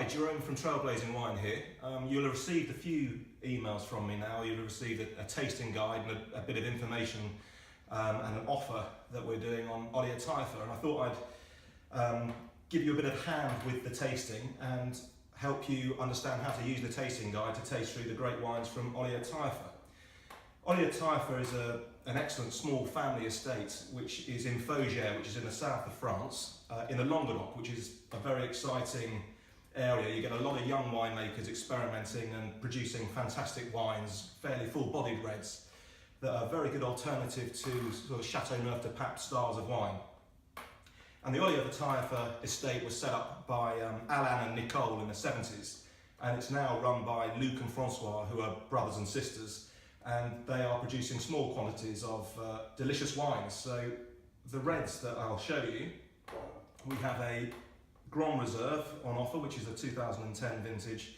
Jerome from Trailblazing Wine here. You'll have received a few emails from me now. You'll have received a tasting guide and a bit of information and an offer that we're doing on Ollier Taillefer, and I thought I'd give you a bit of hand with the tasting and help you understand how to use the tasting guide to taste through the great wines from Ollier Taillefer. Ollier Taillefer is an excellent small family estate which is in Faugeres, which is in the south of France, in the Languedoc, which is a very exciting area. You get a lot of young winemakers experimenting and producing fantastic wines, fairly full-bodied reds, that are a very good alternative to sort of Chateauneuf de Pape styles of wine. And the Ollier Taillefer estate was set up by Alain and Nicole in the 70s, and it's now run by Luc and Francois, who are brothers and sisters, and they are producing small quantities of delicious wines. So the reds that I'll show you, we have a Grand Reserve on offer, which is a 2010 vintage,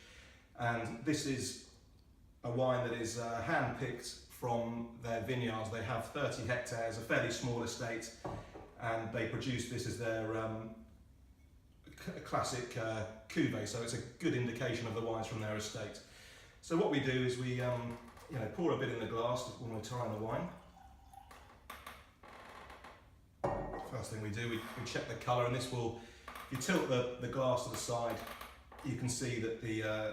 and this is a wine that is hand-picked from their vineyards. They have 30 hectares, a fairly small estate, and they produce this as their classic cuvée, so it's a good indication of the wines from their estate. So what we do is we pour a bit in the glass when we're trying the wine. First thing we do, we check the colour, and this will, if you tilt the glass to the side, you can see that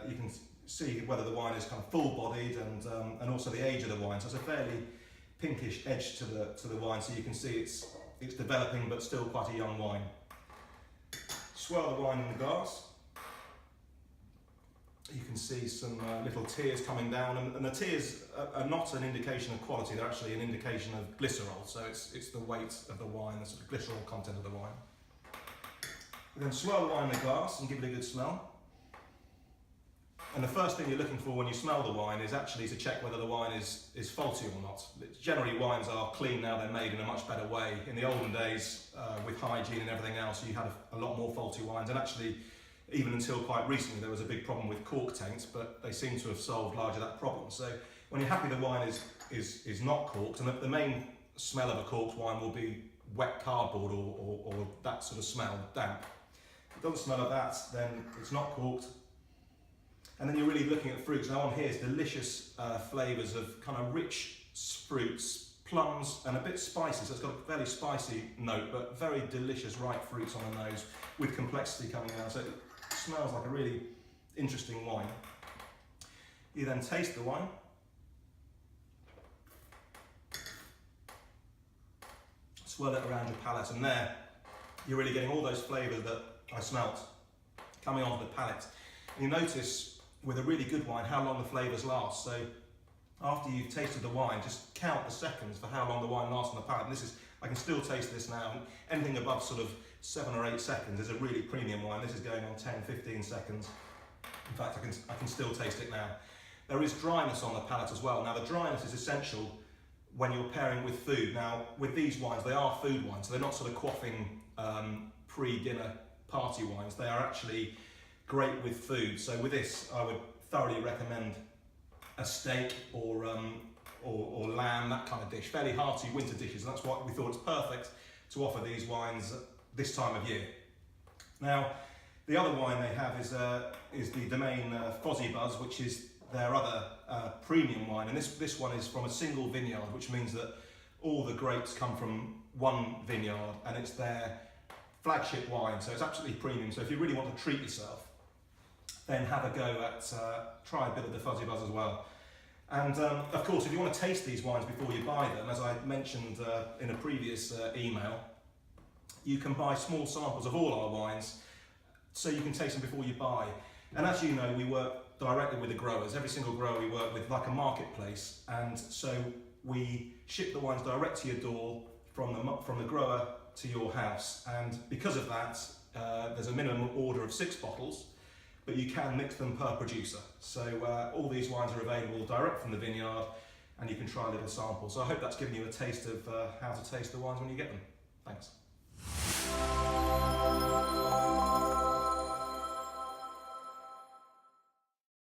you can see whether the wine is kind of full-bodied and also the age of the wine. So it's a fairly pinkish edge to the wine, so you can see it's developing but still quite a young wine. Swirl the wine in the glass. You can see some little tears coming down, and the tears are not an indication of quality, they're actually an indication of glycerol, so it's the weight of the wine, the sort of glycerol content of the wine. We then swirl the wine in the glass and give it a good smell. And the first thing you're looking for when you smell the wine is actually to check whether the wine is faulty or not. Generally wines are clean now, they're made in a much better way. In the olden days, with hygiene and everything else, you had a lot more faulty wines, and actually even until quite recently there was a big problem with cork taint, but they seem to have solved largely that problem. So when you're happy the wine is not corked, and the main smell of a corked wine will be wet cardboard or that sort of smell, damp. If it doesn't smell of that, then it's not corked. And then you're really looking at fruits. Now on here is delicious flavours of kind of rich fruits, plums, and a bit spicy. So it's got a fairly spicy note, but very delicious ripe fruits on the nose with complexity coming out. So it smells like a really interesting wine. You then taste the wine. Swirl it around your palate, and there you're really getting all those flavours that I smelt coming onto the palate. And you notice with a really good wine how long the flavours last. So after you've tasted the wine, just count the seconds for how long the wine lasts on the palate. And this is, I can still taste this now. Anything above sort of 7 or 8 seconds is a really premium wine. This is going on 10, 15 seconds. In fact, I can still taste it now. There is dryness on the palate as well. Now the dryness is essential when you're pairing with food. Now with these wines, they are food wines, so they're not sort of quaffing pre-dinner party wines. They are actually great with food. So with this, I would thoroughly recommend a steak or lamb, that kind of dish, fairly hearty winter dishes, and that's why we thought it's perfect to offer these wines this time of year. Now, the other wine they have is the Domaine Faugeres, which is their other premium wine, and this one is from a single vineyard, which means that all the grapes come from one vineyard, and it's their flagship wine, so it's absolutely premium. So if you really want to treat yourself, then have a go at, try a bit of the Faugeres as well. And of course, if you want to taste these wines before you buy them, as I mentioned in a previous email, you can buy small samples of all our wines so you can taste them before you buy. And as you know, we work directly with the growers. Every single grower we work with, like a marketplace, and so we ship the wines direct to your door from the grower to your house. And because of that, there's a minimum order of 6 bottles, but you can mix them per producer. So all these wines are available direct from the vineyard, and you can try a little sample. So I hope that's given you a taste of how to taste the wines when you get them. Thanks.